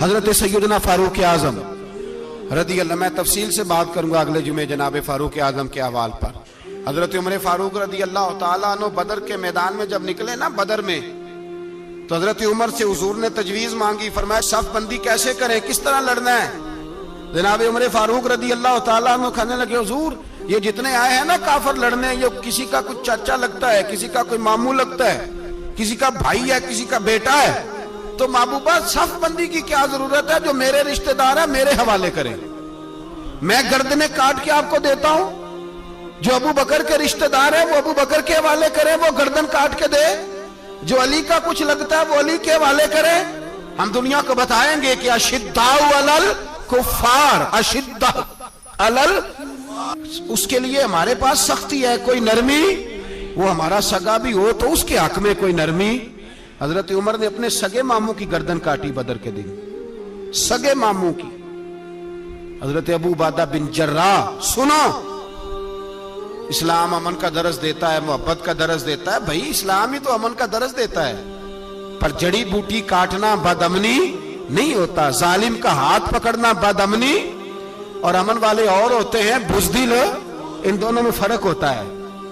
حضرت سیدنا فاروق اعظم رضی اللہ، میں تفصیل سے بات کروں گا اگلے جمعے جناب فاروق اعظم کے احوال پر۔ حضرت عمر فاروق رضی اللہ تعالیٰ عنہ بدر کے میدان میں جب نکلے نا بدر میں، تو حضرت عمر سے حضور نے تجویز مانگی، فرمایا صف بندی کیسے کریں، کس طرح لڑنا ہے؟ جناب عمر فاروق رضی اللہ تعالیٰ عنہ کہنے لگے حضور یہ جتنے آئے ہیں نا کافر لڑنے، یہ کسی کا کوئی چاچا لگتا ہے، کسی کا کوئی ماموں لگتا ہے، کسی کا بھائی ہے، کسی کا بیٹا ہے، تو محبوبہ صف بندی کی کیا ضرورت ہے؟ جو میرے رشتہ دار ہیں میرے حوالے کریں، میں گردنیں کاٹ کے آپ کو دیتا ہوں۔ جو ابو بکر کے رشتہ دار ہے وہ ابو بکر کے حوالے کریں، وہ گردن کاٹ کے دے۔ جو علی کا کچھ لگتا ہے وہ علی کے حوالے کریں۔ ہم دنیا کو بتائیں گے کہ اشداء علی الکفار، اشداء علی، اس کے لیے ہمارے پاس سختی ہے، کوئی نرمی، وہ ہمارا سگا بھی ہو تو اس کے حق میں کوئی نرمی۔ حضرت عمر نے اپنے سگے ماموں کی گردن کاٹی بدر کے دن، سگے ماموں کی۔ حضرت ابو عبیدہ بن جراح، سنو، اسلام امن کا درس دیتا ہے، محبت کا درس دیتا ہے، بھائی اسلام ہی تو امن کا درس دیتا ہے، پر جڑی بوٹی کاٹنا بد امنی نہیں ہوتا، ظالم کا ہاتھ پکڑنا بد امنی، اور امن والے اور ہوتے ہیں بزدل، ان دونوں میں فرق ہوتا ہے۔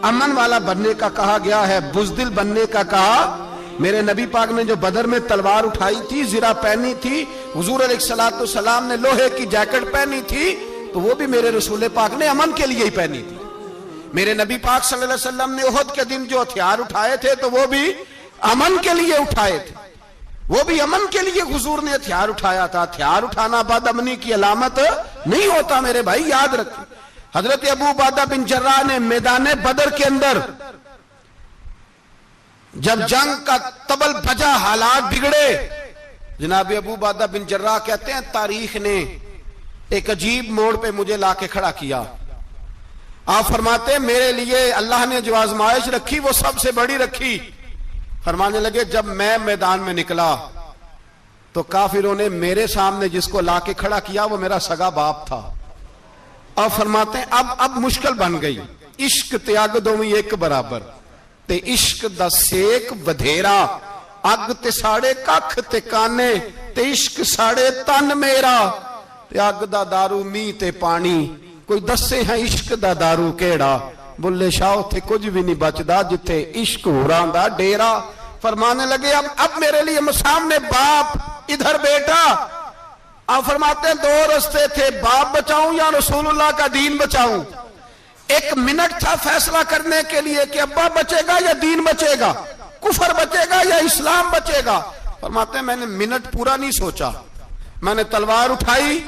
امن والا بننے کا کہا گیا ہے، بزدل بننے کا کہا۔ میرے نبی پاک نے جو بدر میں تلوار اٹھائی تھی، زرہ پہنی تھی، حضور علیہ السلام نے لوہے کی جیکٹ پہنی تھی، تو وہ بھی میرے رسول پاک نے امن کے لیے ہی پہنی تھی۔ میرے نبی پاک صلی اللہ علیہ وسلم نے احد کے دن جو ہتھیار اٹھائے تھے تو وہ بھی امن کے لیے اٹھائے تھے، وہ بھی امن کے لیے حضور نے ہتھیار اٹھایا تھا۔ ہتھیار اٹھانا بد امنی کی علامت نہیں ہوتا میرے بھائی، یاد رکھیں۔ حضرت ابو عبیدہ بن جراح نے میدان بدر کے اندر جب جنگ کا تبل بجا، حالات بگڑے، جناب ابو عبیدہ بن جراح کہتے ہیں تاریخ نے ایک عجیب موڑ پہ مجھے لا کے کھڑا کیا۔ آپ فرماتے ہیں میرے لیے اللہ نے جو آزمائش رکھی وہ سب سے بڑی رکھی۔ فرمانے لگے جب میں میدان میں نکلا تو کافروں نے میرے سامنے جس کو لا کے کھڑا کیا وہ میرا سگا باپ تھا۔ آپ فرماتے ہیں اب مشکل بن گئی، عشق تیاگ دوویں ایک برابر، تے عشق دا سیک ودھیرا، اگ تے ساڑے ککھ تے کانے، تے عشق ساڑے تن میرا، تے اگ دا دارو می تے پانی، کوئی دسے ہیں عشق دا دارو کیڑا، بلے شاہ تھے کچھ بھی نہیں بچدا جتھے عشق ہوران دا ڈیرا۔ فرمانے لگے اب میرے لیے سامنے باپ، ادھر بیٹا۔ آپ فرماتے ہیں دو رستے تھے، باپ بچاؤں یا رسول اللہ کا دین بچاؤں۔ ایک منٹ تھا فیصلہ کرنے کے لیے کہ ابا بچے گا یا دین بچے گا، کفر بچے گا یا اسلام بچے گا۔ فرماتے ہیں میں نے منٹ پورا نہیں سوچا، میں نے تلوار اٹھائی،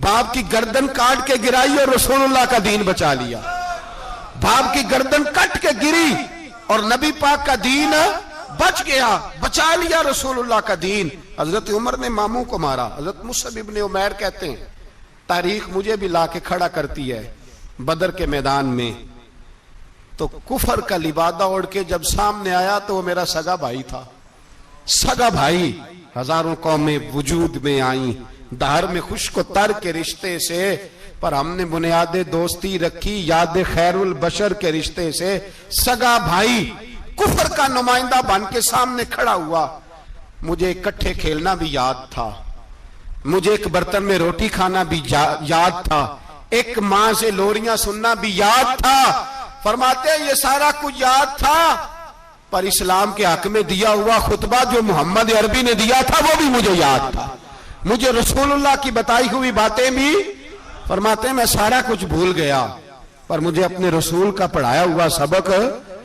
باپ کی گردن کاٹ کے گرائی اور رسول اللہ کا دین بچا لیا۔ باپ کی گردن کٹ کے گری اور نبی پاک کا دین بچ گیا، بچا لیا رسول اللہ کا دین۔ حضرت عمر نے ماموں کو مارا۔ حضرت مصعب ابن عمیر کہتے ہیں تاریخ مجھے بھی لا کے کھڑا کرتی ہے بدر کے میدان میں، تو کفر کا لبادہ اوڑھ کے جب سامنے آیا تو وہ میرا سگا بھائی تھا، سگا بھائی۔ ہزاروں قومیں وجود میں آئیں دہر میں خشک و تر کے رشتے سے، پر ہم نے بنیاد دوستی رکھی یاد خیر البشر کے رشتے سے۔ سگا بھائی کفر کا نمائندہ بن کے سامنے کھڑا ہوا۔ مجھے اکٹھے کھیلنا بھی یاد تھا، مجھے ایک برتن میں روٹی کھانا بھی یاد تھا، ایک ماں سے لوریاں سننا بھی یاد تھا۔ فرماتے ہیں یہ سارا کچھ یاد تھا، پر اسلام کے حق میں دیا ہوا خطبہ جو محمد عربی نے دیا تھا وہ بھی مجھے یاد تھا، مجھے رسول اللہ کی بتائی ہوئی باتیں بھی۔ فرماتے ہیں میں سارا کچھ بھول گیا، پر مجھے اپنے رسول کا پڑھایا ہوا سبق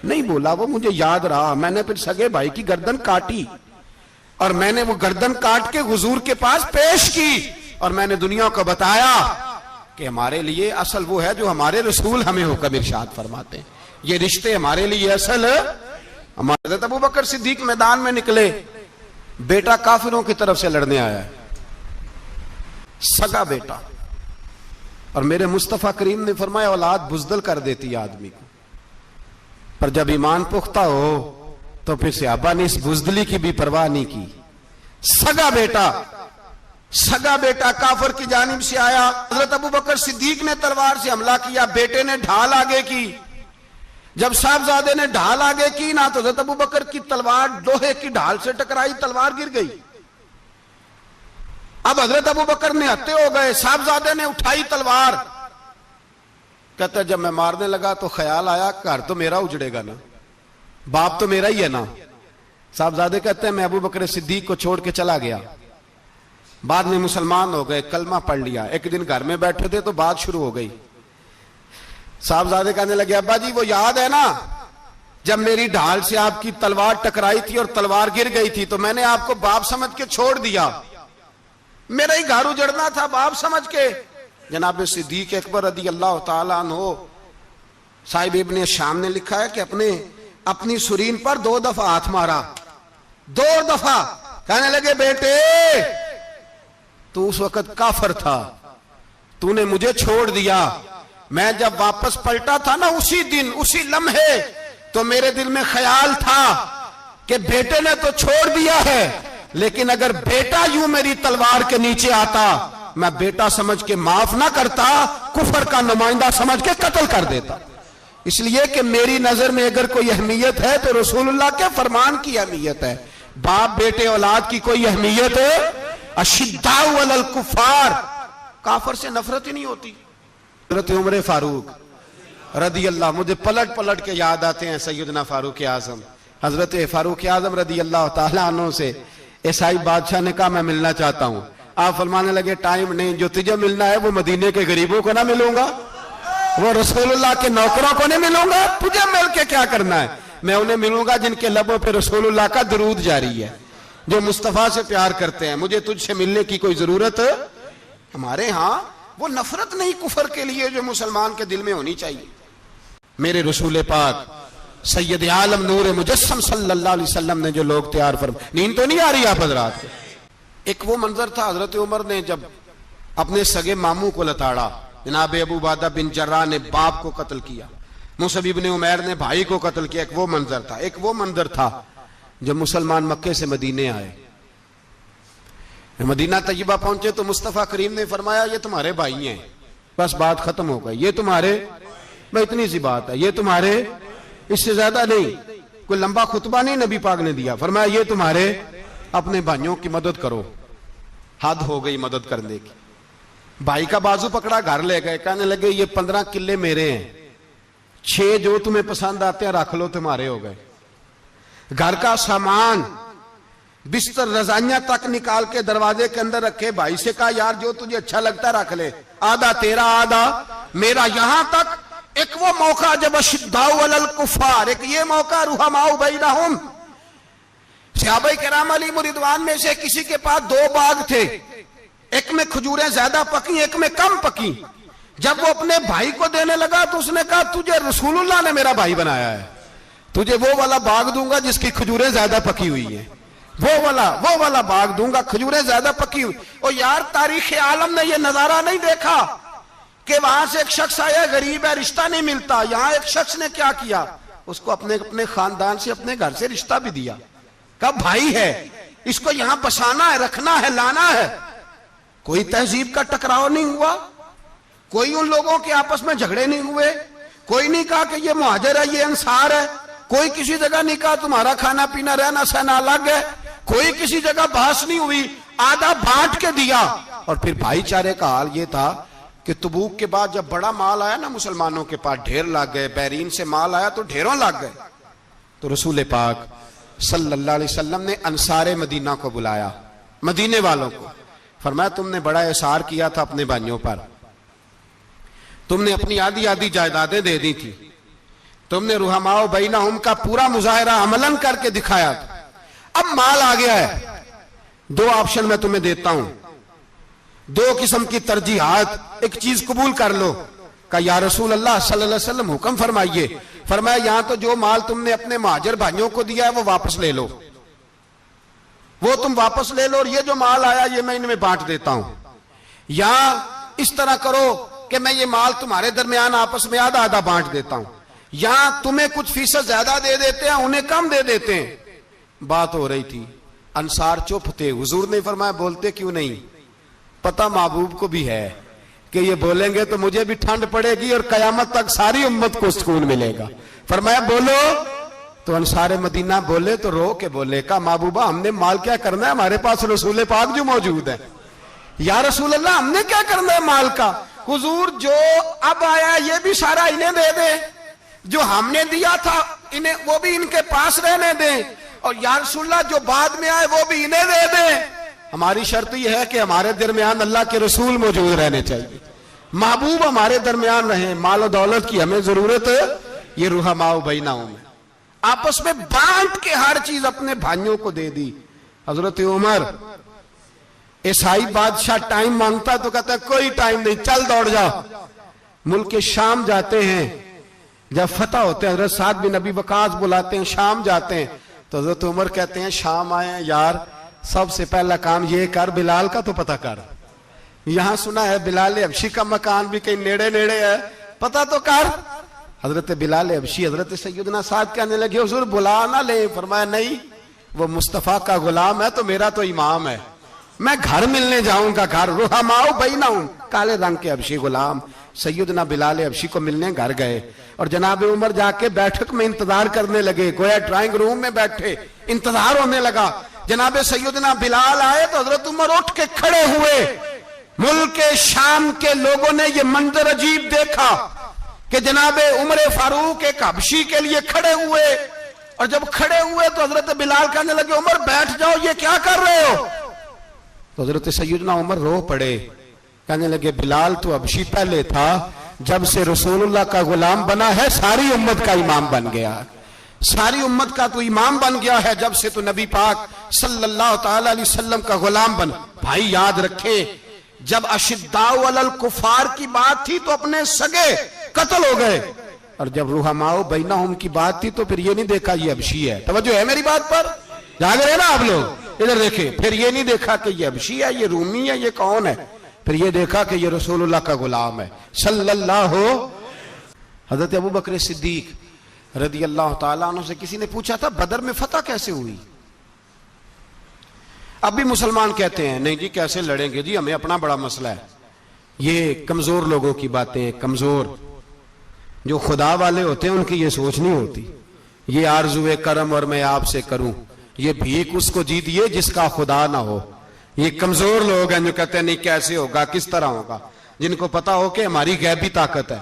نہیں بولا، وہ مجھے یاد رہا۔ میں نے پھر سگے بھائی کی گردن کاٹی اور میں نے وہ گردن کاٹ کے حضور کے پاس پیش کی، اور میں نے دنیا کو بتایا کہ ہمارے لیے اصل وہ ہے جو ہمارے رسول ہمیں حکم ارشاد فرماتے ہیں، یہ رشتے ہمارے لیے اصل۔ ہمارے حضرت ابو بکر صدیق میدان میں نکلے، بیٹا کافروں کی طرف سے لڑنے آیا ہے، سگا بیٹا، اور میرے مصطفیٰ کریم نے فرمایا اولاد بزدل کر دیتی آدمی کو، پر جب ایمان پختہ ہو تو پھر صحابہ نے اس بزدلی کی بھی پرواہ نہیں کی۔ سگا بیٹا کافر کی جانب سے آیا، حضرت ابو بکر صدیق نے تلوار سے حملہ کیا، بیٹے نے ڈھال آگے کی۔ جب صاحبزادے نے ڈھال آگے کی نا تو حضرت ابو بکر کی تلوار لوہے کی ڈھال سے ٹکرائی، تلوار گر گئی۔ اب حضرت ابو بکر نے ہتے ہو گئے, صاحبزادے نے اٹھائی تلوار. کہتا ہے جب میں مارنے لگا تو خیال آیا گھر تو میرا اجڑے گا نا, باپ تو میرا ہی ہے نا. صاحبزادے کہتے ہیں میں ابو بکر صدیق کو چھوڑ کے چلا گیا. بعد میں مسلمان ہو گئے, کلمہ پڑھ لیا. ایک دن گھر میں بیٹھے تھے تو بات شروع ہو گئی. صاحبزادے کہنے لگے ابا جی وہ یاد ہے نا جب میری ڈھال سے آپ کی تلوار ٹکرائی تھی اور تلوار گر گئی تھی تو میں نے آپ کو باپ سمجھ کے چھوڑ دیا, میرا ہی گھر اجڑنا تھا باپ سمجھ کے. جناب صدیق اکبر رضی اللہ تعالیٰ عنہ صاحب ابن شام نے لکھا ہے کہ اپنی سرین پر 2 دفعہ ہاتھ مارا, 2 دفعہ. کہنے لگے بیٹے تو اس وقت کافر تھا, تو نے مجھے چھوڑ دیا. میں جب واپس پلٹا تھا نا اسی دن اسی لمحے تو میرے دل میں خیال تھا کہ بیٹے نے تو چھوڑ دیا ہے, لیکن اگر بیٹا یوں میری تلوار کے نیچے آتا میں بیٹا سمجھ کے معاف نہ کرتا, کفر کا نمائندہ سمجھ کے قتل کر دیتا. اس لیے کہ میری نظر میں اگر کوئی اہمیت ہے تو رسول اللہ کے فرمان کی اہمیت ہے. باپ بیٹے اولاد کی کوئی اہمیت ہے؟ اشداء علی الکفار, کافر سے نفرت ہی نہیں ہوتی. حضرت عمر فاروق رضی اللہ, مجھے پلٹ پلٹ کے یاد آتے ہیں سیدنا فاروق اعظم. حضرت فاروق اعظم رضی اللہ تعالیٰ عنہ سے عیسائی بادشاہ نے کہا میں ملنا چاہتا ہوں. آپ فرمانے لگے ٹائم نہیں, جو تجھے ملنا ہے وہ مدینے کے غریبوں کو نہ ملوں گا, وہ رسول اللہ کے نوکروں کو نہیں ملوں گا, تجھے مل کے کیا کرنا ہے؟ میں انہیں ملوں گا جن کے لبوں پہ رسول اللہ کا درود جاری ہے, جو مصطفیٰ سے پیار کرتے ہیں. مجھے تجھ سے ملنے کی کوئی ضرورت ہے؟ ہمارے ہاں وہ نفرت نہیں کفر کے لیے جو مسلمان کے دل میں ہونی چاہیے. میرے رسول پاک سید عالم نور مجسم صلی اللہ علیہ وسلم نے جو لوگ تیار فرمائے, نیند تو نہیں آ رہی آپ حضرات کو؟ ایک وہ منظر تھا حضرت عمر نے جب اپنے سگے ماموں کو لتاڑا, جناب ابو عبیدہ بن جراح نے باپ کو قتل کیا, مصعب بن عمیر نے بھائی کو قتل کیا. ایک وہ منظر تھا. ایک وہ منظر تھا جب مسلمان مکے سے مدینے آئے, مدینہ طیبہ پہنچے تو مصطفیٰ کریم نے فرمایا یہ تمہارے بھائی ہیں, بس بات ختم ہو گئی. یہ تمہارے, میں اتنی سی بات ہے, یہ تمہارے, اس سے زیادہ نہیں. کوئی لمبا خطبہ نہیں نبی پاک نے دیا. فرمایا یہ تمہارے, اپنے بھائیوں کی مدد کرو. حد ہو گئی مدد کرنے کی. بھائی کا بازو پکڑا, گھر لے گئے. کہنے لگے یہ 15 کلے میرے ہیں, 6 جو تمہیں پسند آتے ہیں رکھ لو, تمہارے ہو گئے. گھر کا سامان بستر رضائیاں تک نکال کے دروازے کے اندر رکھے. بھائی سے کہا یار جو تجھے اچھا لگتا ہے رکھ لے, آدھا تیرا آدھا میرا. یہاں تک ایک وہ موقع جب اشداء علی الکفار, ایک یہ موقع رحماء بینہم. صحابہ کرام علیہم رضوان میں سے کسی کے پاس 2 باغ تھے, ایک میں کھجوریں زیادہ پکی, ایک میں کم پکی. جب وہ اپنے بھائی کو دینے لگا تو اس نے کہا تجھے رسول اللہ نے میرا بھائی بنایا ہے, تجھے وہ والا باغ دوں گا جس کی کھجوریں زیادہ پکی ہوئی ہیں, وہ والا باغ دوں گا, کھجوریں زیادہ پکی ہوئی. اور یار تاریخ عالم نے یہ نظارہ نہیں دیکھا کہ وہاں سے ایک شخص آیا غریب ہے رشتہ نہیں ملتا. یہاں ایک شخص نے کیا کیا, اس کو اپنے خاندان سے اپنے گھر سے رشتہ بھی دیا. کہا بھائی ہے, اس کو یہاں بسانا ہے, رکھنا ہے, لانا ہے. کوئی تہذیب کا ٹکراؤ نہیں ہوا, کوئی ان لوگوں کے آپس میں جھگڑے نہیں ہوئے, کوئی نہیں کہا کہ یہ مہاجر ہے یہ انصار ہے, کوئی کسی جگہ نہیں کہا تمہارا کھانا پینا رہنا سہنا الگ ہے, کوئی کسی جگہ بحث نہیں ہوئی, آدھا بانٹ کے دیا. اور پھر بھائی چارے کا حال یہ تھا کہ تبوک کے بعد جب بڑا مال آیا نا مسلمانوں کے پاس, ڈھیر لگ گئے, بیرین سے مال آیا تو ڈھیروں لگ گئے. تو رسول پاک صلی اللہ علیہ وسلم نے انصار مدینہ کو بلایا, مدینے والوں کو. فرمایا تم نے بڑا احسار کیا تھا اپنے بھائیوں پر, تم نے اپنی آدھی جائیدادیں دے دی تھی, تم نے رحماء بینہم کا پورا مظاہرہ عملاً کر کے دکھایا تھا. اب مال آ گیا ہے, 2 آپشن میں تمہیں دیتا ہوں, 2 قسم کی ترجیحات, ایک چیز قبول کر لو. کہا یا رسول اللہ صلی اللہ علیہ وسلم حکم فرمائیے. فرمایا یہاں تو جو مال تم نے اپنے مہاجر بھائیوں کو دیا ہے وہ واپس لے لو, وہ تم واپس لے لو, اور یہ جو مال آیا یہ میں ان میں بانٹ دیتا ہوں. یا اس طرح کرو کہ میں یہ مال تمہارے درمیان آپس میں آدھا آدھا بانٹ دیتا ہوں, یا تمہیں کچھ فیصد زیادہ دے دیتے ہیں انہیں کم دے دیتے ہیں. بات ہو رہی تھی, انصار چپ تھے. حضور نے فرمایا بولتے کیوں نہیں, پتہ محبوب کو بھی ہے کہ یہ بولیں گے تو مجھے بھی ٹھنڈ پڑے گی اور قیامت تک ساری امت کو سکون ملے گا. فرمایا بولو. تو انصار مدینہ بولے تو رو کے بولے, کہا محبوبہ ہم نے مال کیا کرنا ہے, ہمارے پاس رسول پاک جو موجود ہے, یا رسول اللہ ہم نے کیا کرنا ہے مال کا؟ حضور جو اب آیا یہ بھی سارا انہیں دے دیں، جو ہم نے دیا تھا انہیں وہ بھی ان کے پاس رہنے دیں، اور یا رسول اللہ جو بعد میں آئے وہ بھی انہیں دے دیں۔ ہماری شرط یہ ہے کہ ہمارے درمیان اللہ کے رسول موجود رہنے چاہیے، محبوب ہمارے درمیان رہیں، مال و دولت کی ہمیں ضرورت ہے، یہ رحماء بینہم میں آپس میں بانٹ کے ہر چیز اپنے بھائیوں کو دے دی۔ حضرت عمر عیسائی بادشاہ ٹائم مانگتا تو کہتا ہے کوئی ٹائم نہیں، چل دوڑ جاؤ۔ ملک شام جاتے ہیں، جب فتح ہوتے ہیں حضرت سعد بن ابی وقاص بلاتے ہیں، شام جاتے ہیں تو حضرت عمر کہتے ہیں شام آئے ہیں یار، سب سے پہلا کام یہ کر بلال کا تو پتہ کر، یہاں سنا ہے بلال حبشی کا مکان بھی کہیں نیڑے نیڑے ہے، پتہ تو کر۔ حضرت بلال حبشی حضرت سیدنا سعد کہنے لگے حضور بلا نہ لیں، فرمایا نہیں، وہ مصطفیٰ کا غلام ہے تو میرا تو امام ہے، میں گھر ملنے جاؤں گا، گھر رحماء بینہم، کالے رنگ کے حبشی غلام سیدنا بلال حبشی کو ملنے گھر گئے، اور جناب عمر جا کے بیٹھک میں انتظار کرنے لگے، گویا ڈرائنگ روم میں بیٹھے انتظار ہونے لگا۔ جناب سیدنا بلال آئے تو حضرت عمر اٹھ کے کھڑے ہوئے۔ ملک شام کے لوگوں نے یہ منظر عجیب دیکھا کہ جناب عمر فاروق ایک حبشی کے لیے کھڑے ہوئے، اور جب کھڑے ہوئے تو حضرت بلال کہنے لگے عمر بیٹھ جاؤ، یہ کیا کر رہے ہو؟ تو حضرت سیدنا عمر رو پڑے، کہنے لگے بلال تو حبشی پہلے تھا، جب سے رسول اللہ کا غلام بنا ہے ساری امت کا امام بن گیا، ساری امت کا تو امام بن گیا ہے جب سے تو نبی پاک صلی اللہ تعالی علیہ وسلم کا غلام بن۔ بھائی یاد رکھیں، جب اشداء علی الکفار کی بات تھی تو اپنے سگے قتل ہو گئے، اور جب رحماء بینہم کی بات تھی تو پھر یہ نہیں دیکھا یہ حبشی ہے۔ توجہ ہے میری بات پر؟ جاگ رہے نا آپ لوگ؟ ادھر دیکھیں، پھر یہ نہیں دیکھا کہ یہ حبشی ہے، یہ رومی ہے، یہ کون ہے، پھر یہ دیکھا کہ یہ رسول اللہ کا غلام ہے صلی اللہ۔ حضرت ابوبکر صدیق رضی اللہ تعالیٰ عنہ سے کسی نے پوچھا تھا بدر میں فتح کیسے ہوئی؟ اب بھی مسلمان کہتے ہیں نہیں جی کیسے لڑیں گے جی، ہمیں اپنا بڑا مسئلہ ہے۔ یہ کمزور لوگوں کی باتیں، کمزور جو خدا والے ہوتے ہیں ان کی یہ سوچ نہیں ہوتی، یہ آرزو کرم اور میں آپ سے کروں، یہ بھیک اس کو جیتیے جس کا خدا نہ ہو۔ یہ کمزور لوگ ہیں جو کہتے ہیں نہیں کیسے ہوگا، کس طرح ہوگا، جن کو پتا ہو کہ ہماری غیبی طاقت ہے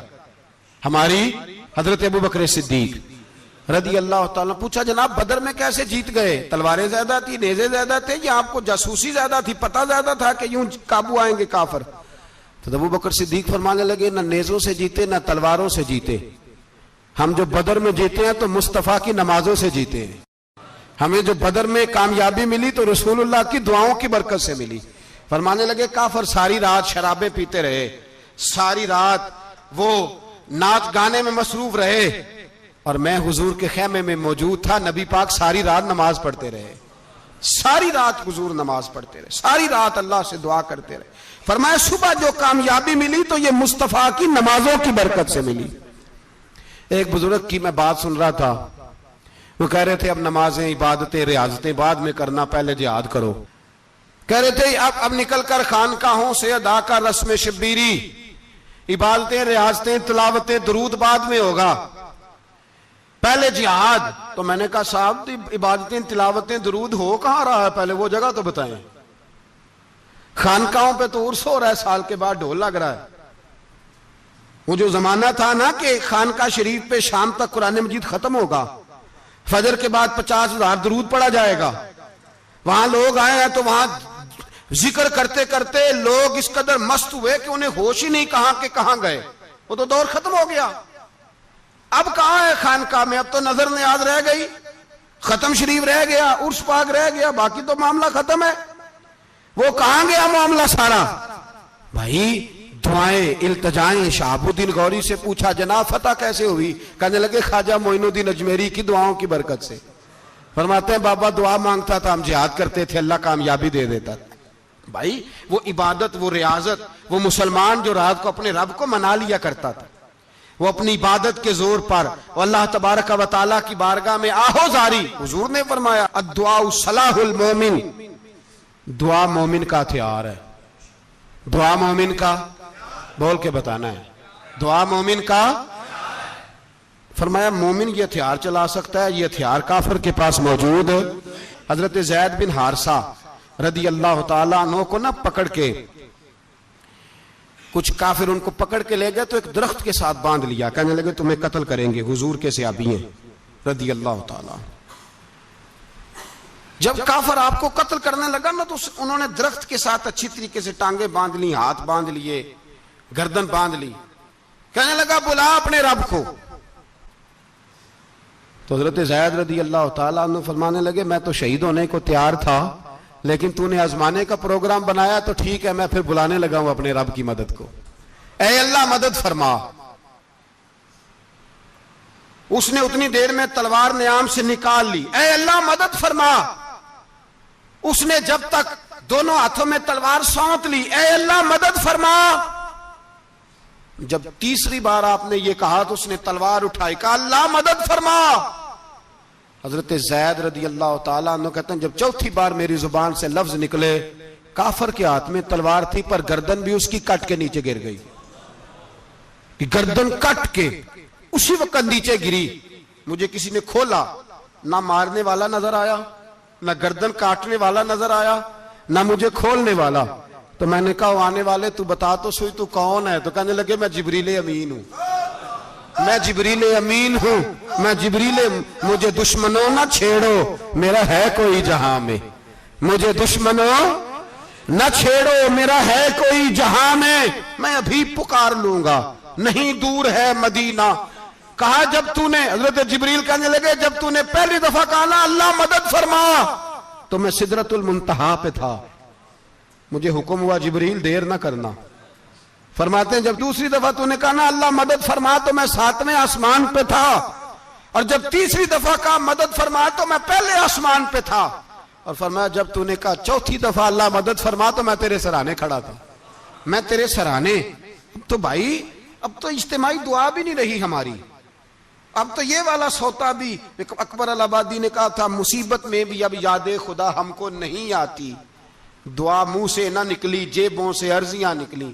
ہماری۔ حضرت ابوبکر صدیق رضی اللہ تعالیٰ پوچھا جناب بدر میں کیسے جیت گئے؟ تلواریں زیادہ تھی، نیزے زیادہ تھے، یا آپ کو جاسوسی زیادہ تھی، پتہ زیادہ تھا کہ یوں قابو آئیں گے کافر؟ تو ابوبکر صدیق فرمانے لگے نہ نیزوں سے جیتے نہ تلواروں سے جیتے، ہم جو بدر میں جیتے ہیں تو مصطفیٰ کی نمازوں سے جیتے ہیں۔ ہمیں جو بدر میں کامیابی ملی تو رسول اللہ کی دعاؤں کی برکت سے ملی۔ فرمانے لگے کافر ساری رات شرابیں پیتے رہے، ساری رات وہ ناچ گانے میں مصروف رہے، اور میں حضور کے خیمے میں موجود تھا، نبی پاک ساری رات نماز پڑھتے رہے، ساری رات حضور نماز پڑھتے رہے، ساری رات اللہ سے دعا کرتے رہے۔ فرمایا صبح جو کامیابی ملی تو یہ مصطفیٰ کی نمازوں کی برکت سے ملی۔ ایک بزرگ کی میں بات سن رہا تھا، وہ کہہ رہے تھے اب نمازیں عبادتیں ریاضتیں بعد میں کرنا، پہلے جہاد کرو۔ کہہ رہے تھے اب نکل کر خانقاہوں سے ادا کر رسم شبیری، عبادتیں ریاضتیں تلاوتیں درود بعد میں ہوگا، پہلے جہاد۔ تو میں نے کہا صاحب عبادتیں تلاوتیں درود ہو کہاں رہا ہے، پہلے وہ جگہ تو بتائیں۔ خانقاہوں پہ تو عرس ہو رہا ہے، سال کے بعد ڈھول لگ رہا ہے۔ وہ جو زمانہ تھا نا کہ خانقاہ شریف پہ شام تک قرآن مجید ختم ہوگا، فجر کے بعد 50,000 درود پڑھا جائے گا، وہاں لوگ آئے ہیں تو وہاں ذکر کرتے کرتے لوگ اس قدر مست ہوئے کہ انہیں ہوش ہی نہیں کہاں کہ کہاں گئے، وہ تو دور ختم ہو گیا۔ اب کہاں ہے خانقاہ میں؟ اب تو نظر نیاز رہ گئی، ختم شریف رہ گیا، عرس پاک رہ گیا، باقی تو معاملہ ختم ہے۔ وہ کہاں گیا معاملہ سارا؟ بھائی دعائیں التجائیں۔ شہاب الدین غوری سے پوچھا جناب فتح کیسے ہوئی؟ کہنے لگے خواجہ معین الدین اجمیری کی دعاؤں کی برکت سے۔ فرماتے ہیں بابا دعا مانگتا تھا، ہم جہاد کرتے تھے، اللہ کامیابی دے دیتا تھا۔ بھائی وہ عبادت، وہ ریاضت، وہ مسلمان جو رات کو اپنے رب کو منا لیا کرتا تھا، وہ اپنی عبادت کے زور پر اللہ تبارک و تعالیٰ کی بارگاہ میں آہو زاری۔ حضور نے فرمایا الدعاء صلاح المومن، دعا مومن کا ہتھیار ہے۔ دعا مومن کا، بول کے بتانا ہے، دعا مومن کا۔ فرمایا مومن یہ ہتھیار چلا سکتا ہے، یہ ہتھیار کافر کے پاس موجود ہے۔ حضرت زید بن حارثہ رضی اللہ تعالیٰ عنہ کو نہ پکڑ کے کچھ کافر ان کو پکڑ کے لے گئے تو ایک درخت کے ساتھ باندھ لیا، کہنے لگے تمہیں قتل کریں گے، حضور کے صحابی ہیں رضی اللہ تعالی۔ جب کافر آپ کو قتل کرنے لگا نا تو انہوں نے درخت کے ساتھ اچھی طریقے سے ٹانگیں باندھ لی، ہاتھ باندھ لیے، گردن باندھ لی، کہنے لگا بلا اپنے رب کو۔ تو حضرت زید رضی اللہ تعالیٰ عنہ فرمانے لگے میں تو شہید ہونے کو تیار تھا، لیکن تو نے آزمانے کا پروگرام بنایا تو ٹھیک ہے، میں پھر بلانے لگا ہوں اپنے رب کی مدد کو، اے اللہ مدد فرما۔ اس نے اتنی دیر میں تلوار نیام سے نکال لی، اے اللہ مدد فرما۔ اس نے جب تک دونوں ہاتھوں میں تلوار سونت لی، اے اللہ مدد فرما۔ جب تیسری بار آپ نے یہ کہا تو اس نے تلوار اٹھائی، کہا اللہ مدد فرما۔ حضرت زید رضی اللہ تعالیٰ عنہ کہتے ہیں جب چوتھی بار میری زبان سے لفظ نکلے، کافر کے ہاتھ میں تلوار تھی پر گردن بھی اس کی کٹ کے نیچے گر گئی، کہ گردن کٹ کے اسی وقت نیچے گری۔ مجھے کسی نے کھولا، نہ مارنے والا نظر آیا، نہ گردن کاٹنے والا نظر آیا، نہ مجھے کھولنے والا۔ تو میں نے کہا آنے والے تو بتا تو سوئی تو کون ہے؟ تو کہنے لگے میں جبریل امین ہوں، میں جبریل امین ہوں، میں جبریل، مجھے دشمنوں نہ چھیڑو، میرا ہے کوئی جہاں میں، مجھے دشمنوں نہ چھیڑو، میرا ہے کوئی جہاں میں ابھی پکار لوں گا، نہیں دور ہے مدینہ۔ کہا جب تو نے، حضرت جبریل کہنے لگے جب تو نے پہلی دفعہ کہا نا اللہ مدد فرما تو میں سدرۃ المنتہا پہ تھا، مجھے حکم ہوا جبریل دیر نہ کرنا۔ فرماتے ہیں جب دوسری دفعہ تو نے کہا نا اللہ مدد فرما تو میں 7ویں آسمان پہ تھا، اور جب تیسری دفعہ کہا مدد فرما تو میں پہلے آسمان پہ تھا، اور فرمایا جب تو نے کہا چوتھی دفعہ اللہ مدد فرما تو میں تیرے سرانے کھڑا تھا، میں تیرے سرانے۔ تو بھائی اب تو اجتماعی دعا بھی نہیں رہی ہماری، اب تو یہ والا سوتا بھی، اکبر الآبادی نے کہا تھا مصیبت میں بھی اب یاد خدا ہم کو نہیں آتی، دعا منہ سے نہ نکلی جیبوں سے عرضیاں نکلی۔